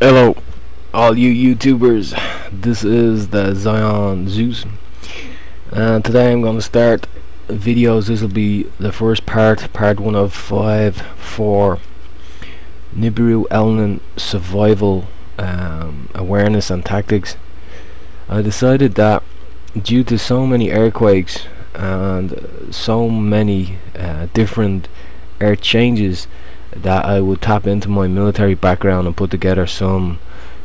Hello, all you YouTubers. This is the Zion Zeus, and today I'm going to start videos. This will be the first part 1 of 5 for NIBIRU ELEnin survival awareness and tactics. I decided that due to so many earthquakes and so many different earth changes, that I would tap into my military background and put together some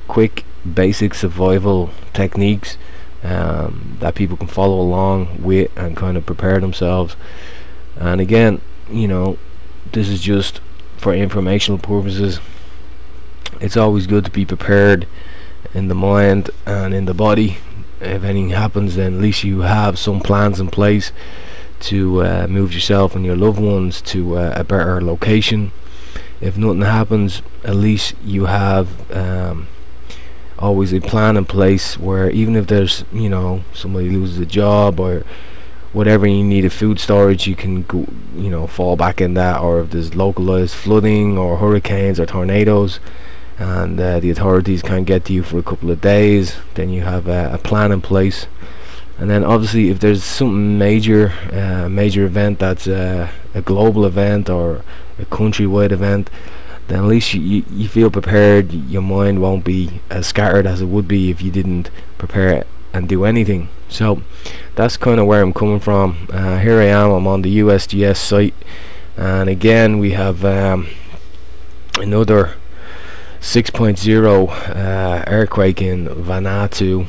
quick basic survival techniques that people can follow along with and kind of prepare themselves. And again, you know, this is just for informational purposes. It's always good to be prepared in the mind and in the body. If anything happens, then at least you have some plans in place to move yourself and your loved ones to a better location. If nothing happens, at least you have always a plan in place where even if there's, you know, somebody loses a job or whatever, you need a food storage, you can go, you know, fall back in that. Or if there's localized flooding or hurricanes or tornadoes and the authorities can't get to you for a couple of days, then you have a plan in place. And then obviously if there's something major event that's a global event or a countrywide event, then at least you feel prepared. Your mind won't be as scattered as it would be if you didn't prepare and do anything. So that's kind of where I'm coming from. Here I am, I'm on the USGS site, and again we have another 6.0 earthquake in Vanuatu.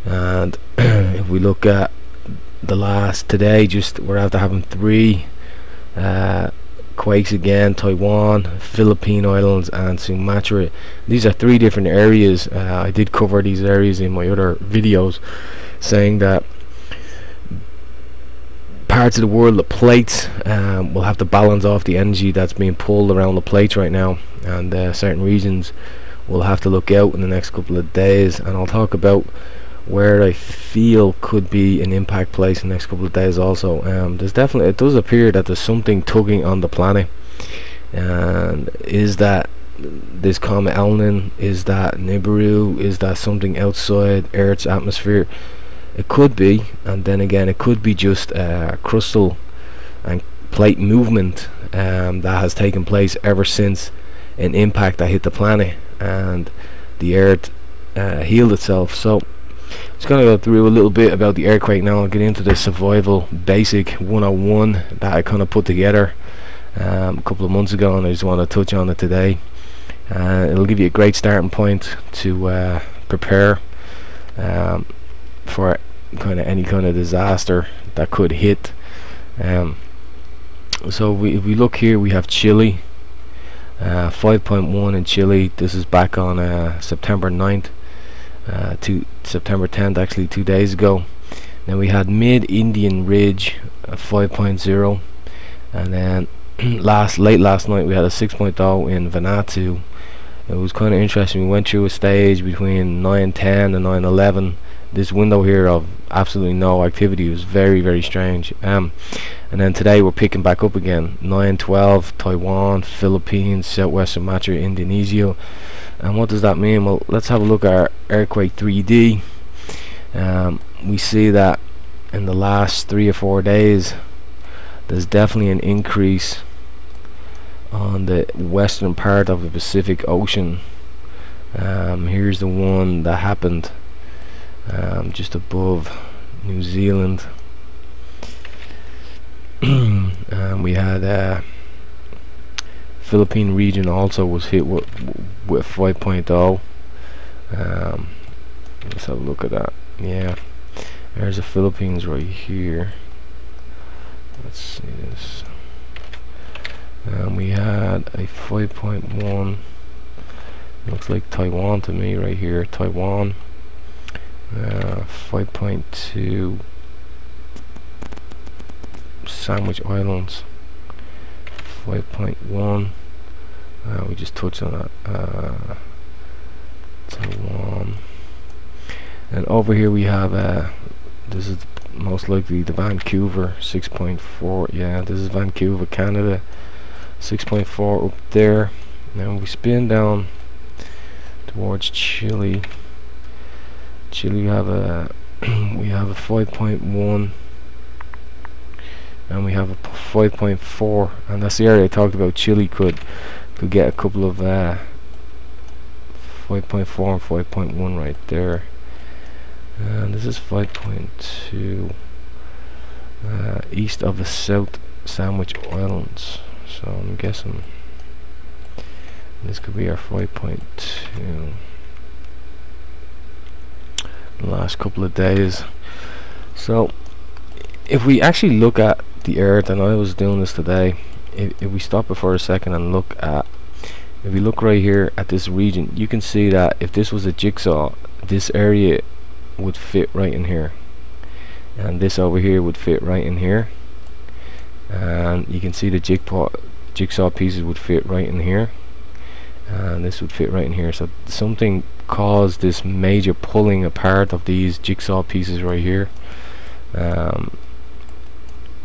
And if we look at the last today, just we're after having 3 quakes again: Taiwan, Philippine Islands and Sumatra. These are 3 different areas. I did cover these areas in my other videos, saying that parts of the world, the plates will have to balance off the energy that's being pulled around the plates right now, and certain regions will have to look out in the next couple of days. And I'll talk about where I feel could be an impact place in the next couple of days also. There's definitely, it does appear that there's something tugging on the planet. And is that this comet ELEnin? Is that NIBIRU? Is that something outside Earth's atmosphere? It could be, and then again it could be just crustal and plate movement that has taken place ever since an impact that hit the planet and the Earth healed itself. So just going to go through a little bit about the earthquake now. I'll get into the survival basic 101 that I kind of put together a couple of months ago, and I just want to touch on it today. It'll give you a great starting point to prepare for kind of any kind of disaster that could hit. So if we look here, we have Chile, 5.1 in Chile. This is back on September 9th to September 10th, actually 2 days ago. Then we had mid-Indian Ridge 5.0, and then late last night we had a 6.0 in Vanuatu. It was kind of interesting. We went through a stage between 9:10 and 9:11. This window here of absolutely no activity was very, very strange. And then today we're picking back up again. 9:12 Taiwan, Philippines, Southwest Sumatra, Indonesia. And what does that mean? Well, let's have a look at our earthquake 3D. We see that in the last 3 or 4 days there's definitely an increase on the western part of the Pacific Ocean. Here's the one that happened just above New Zealand. We had Philippine region also was hit with 5.0. Let's have a look at that. Yeah, there's the Philippines right here. Let's see this. We had a 5.1. Looks like Taiwan to me right here. Taiwan. 5.2 Sandwich Islands. 5.1. We just touched on that. Taiwan. And over here we have this is most likely the Vancouver 6.4. Yeah, this is Vancouver, Canada. 6.4 up there. Now we spin down towards Chile. Chile, we have a we have a 5.1, and we have a 5.4, and that's the area I talked about. Chile could get a couple of 5.4 and 5.1 right there, and this is 5.2 east of the South Sandwich Islands. So I'm guessing this could be our 5.2. The last couple of days. So if we actually look at the Earth, and I was doing this today, if we stop it for a second and look at, if we look right here at this region, you can see that if this was a jigsaw, this area would fit right in here, and this over here would fit right in here, and you can see the jigsaw pieces would fit right in here, and this would fit right in here. So something caused this major pulling apart of these jigsaw pieces right here.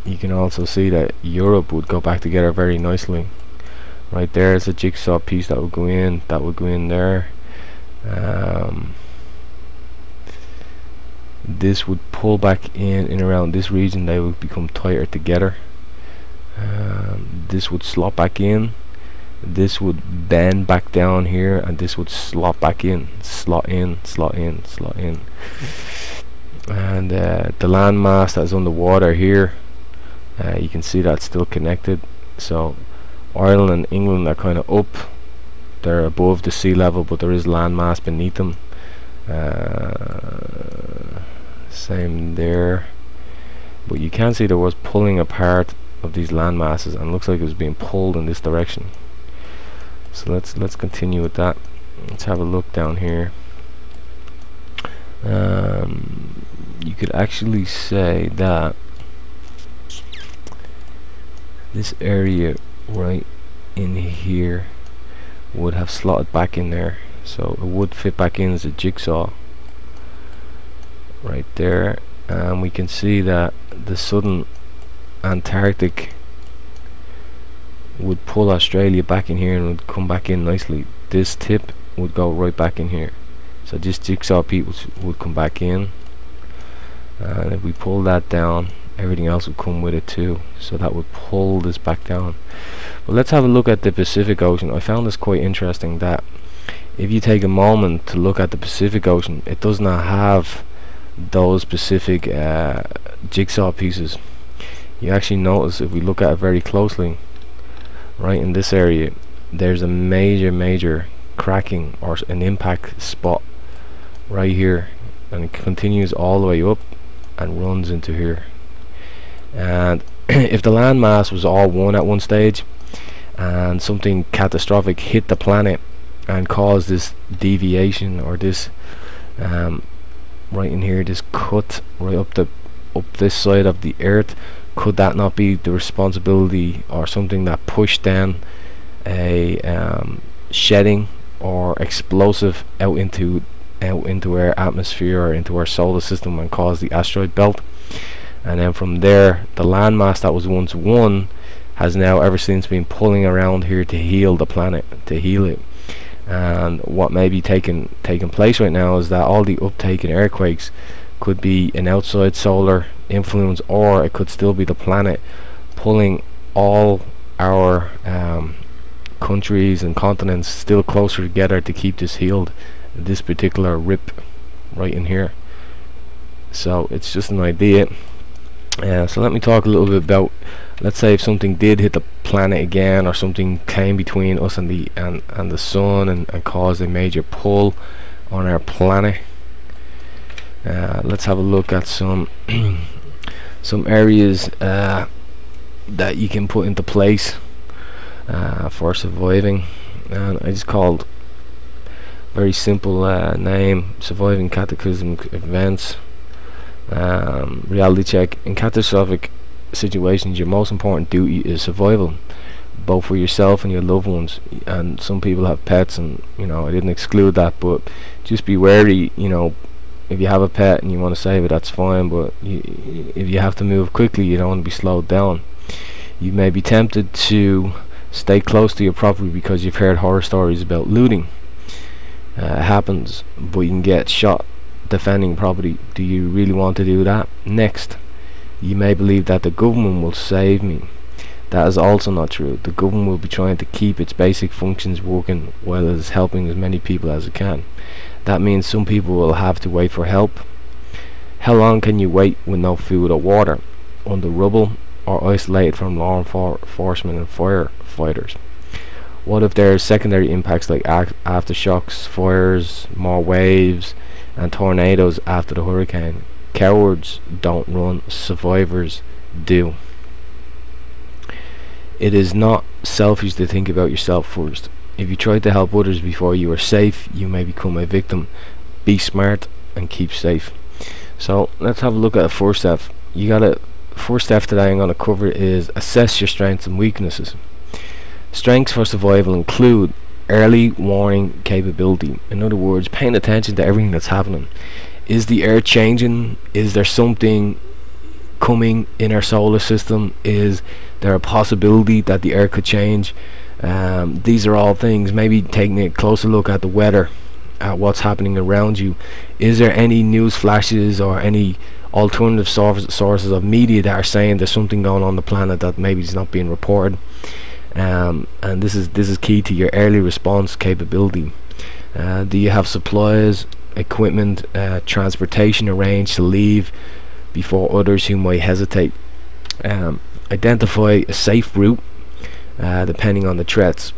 You can also see that Europe would go back together very nicely. Right there is a jigsaw piece that would go in, there. This would pull back in around this region. They would become tighter together. This would slot back in, this would bend back down here, and this would slot back in, slot in. And the landmass that's underwater here, you can see that's still connected. So Ireland and England are kind of up, they're above the sea level, but there is landmass beneath them. Same there, but you can see there was pulling apart of these land masses, and looks like it was being pulled in this direction. So let's continue with that. Let's have a look down here. You could actually say that this area right in here would have slotted back in there, so it would fit back in as a jigsaw right there. And we can see that the southern Antarctic would pull Australia back in here and would come back in nicely. This tip would go right back in here, so this jigsaw piece would come back in, and if we pull that down, everything else would come with it too, so that would pull this back down. But let's have a look at the Pacific Ocean. I found this quite interesting, that if you take a moment to look at the Pacific Ocean, it does not have those specific jigsaw pieces. You actually notice, if we look at it very closely, right in this area, there's a major cracking or an impact spot right here, and it continues all the way up and runs into here. And if the landmass was all one at one stage, and something catastrophic hit the planet and caused this deviation, or this right in here, this cut right up this side of the Earth, could that not be the responsibility or something that pushed down a shedding or explosive out into our atmosphere or into our solar system and caused the asteroid belt? And then from there, the landmass that was once one has now ever since been pulling around here to heal the planet, to heal it. And what may be taking place right now is that all the uptake in earthquakes could be an outside solar influence, or it could still be the planet pulling all our countries and continents still closer together to keep this healed, this particular rip right in here. So it's just an idea. So let me talk a little bit about, let's say if something did hit the planet again, or something came between us and the sun and caused a major pull on our planet. Let's have a look at some areas that you can put into place for surviving. And I just called very simple name: surviving cataclysmic events. Reality check. In catastrophic situations, your most important duty is survival, both for yourself and your loved ones. And some people have pets, and you know, I didn't exclude that, but just be wary. You know, if you have a pet and you want to save it, that's fine, but if you have to move quickly, you don't want to be slowed down. You may be tempted to stay close to your property because you've heard horror stories about looting. happens, but you can get shot defending property. Do you really want to do that? Next, you may believe that the government will save me. That is also not true. The government will be trying to keep its basic functions working while it is helping as many people as it can. That means some people will have to wait for help. How long can you wait with no food or water, under rubble, or isolated from law enforcement and firefighters? What if there are secondary impacts like aftershocks, fires, more waves, and tornadoes after the hurricane? Cowards don't run, survivors do. It is not selfish to think about yourself first. If you try to help others before you are safe, you may become a victim. Be smart and keep safe. So let's have a look at the first step. First step today I'm going to cover is assess your strengths and weaknesses. Strengths for survival include early warning capability. In other words, paying attention to everything that's happening. Is the air changing? Is there something coming in our solar system? Is there a possibility that the air could change? These are all things. Maybe taking a closer look at the weather, at what's happening around you. Is there any news flashes or any alternative sources of media that are saying there's something going on the planet that maybe is not being reported? And this is key to your early response capability. Do you have supplies, equipment, transportation arranged to leave before others who might hesitate? Identify a safe route depending on the threats.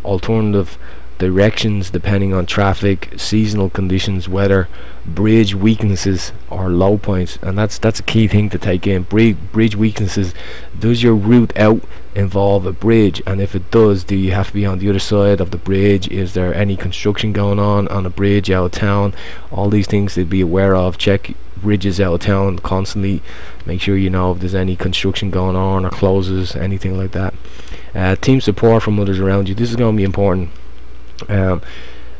Alternative directions depending on traffic, seasonal conditions, weather, bridge weaknesses or low points. And that's a key thing to take in. Bridge weaknesses. Does your route out involve a bridge? And if it does, do you have to be on the other side of the bridge? Is there any construction going on a bridge out of town? All these things to be aware of. Check bridges out of town constantly. Make sure you know if there's any construction going on or closes, anything like that. Team support from others around you. This is going to be important.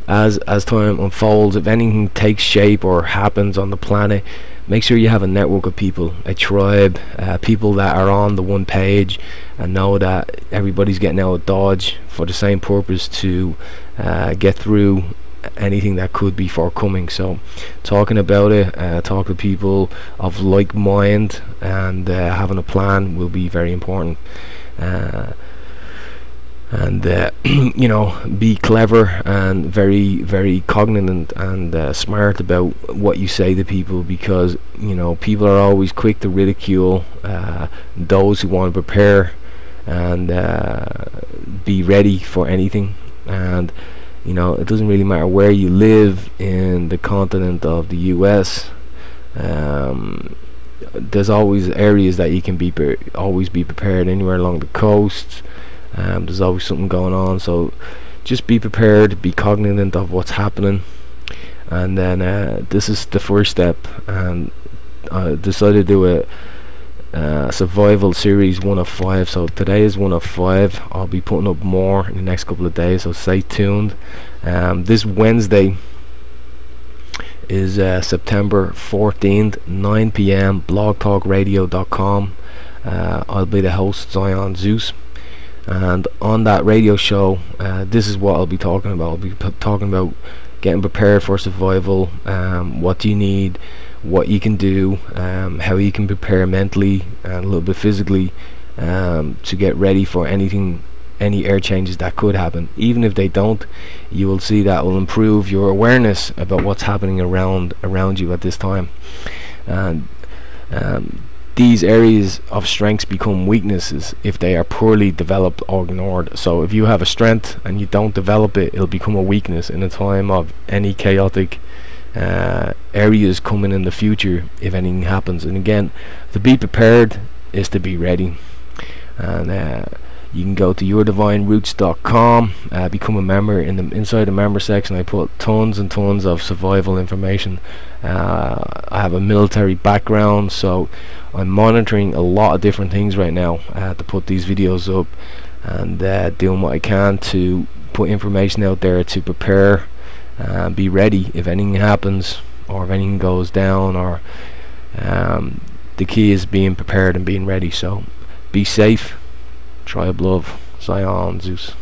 As time unfolds, if anything takes shape or happens on the planet, make sure you have a network of people, a tribe, people that are on the one page and know that everybody's getting out of Dodge for the same purpose to get through anything that could be forthcoming. So talking about it, talk to people of like mind, and having a plan will be very important. And you know, be clever and very cognizant and smart about what you say to people, because you know people are always quick to ridicule those who want to prepare and be ready for anything. And you know, it doesn't really matter where you live in the continent of the US. There's always areas that you can always be prepared. Anywhere along the coast, there's always something going on. So just be prepared, be cognizant of what's happening. And then this is the first step, and I decided to do a survival series 1 of 5. So today is 1 of 5. I'll be putting up more in the next couple of days, so stay tuned. This Wednesday is September 14th, 9 p.m. blogtalkradio.com. I'll be the host, Zion Zeus, and on that radio show, this is what I'll be talking about. I'll be talking about getting prepared for survival, what do you need, what you can do, how you can prepare mentally and a little bit physically to get ready for anything, any air changes that could happen. Even if they don't, you will see that will improve your awareness about what's happening around you at this time. And these areas of strengths become weaknesses if they are poorly developed or ignored. So if you have a strength and you don't develop it, it'll become a weakness in a time of any chaotic areas coming in the future if anything happens. And again, to be prepared is to be ready. And you can go to yourdivineroots.com, become a member. Inside the member section I put tons and tons of survival information. I have a military background, so I'm monitoring a lot of different things right now to put these videos up, and doing what I can to put information out there to prepare and be ready if anything happens or if anything goes down. Or the key is being prepared and being ready. So be safe. Tribe love. Zion Zeus.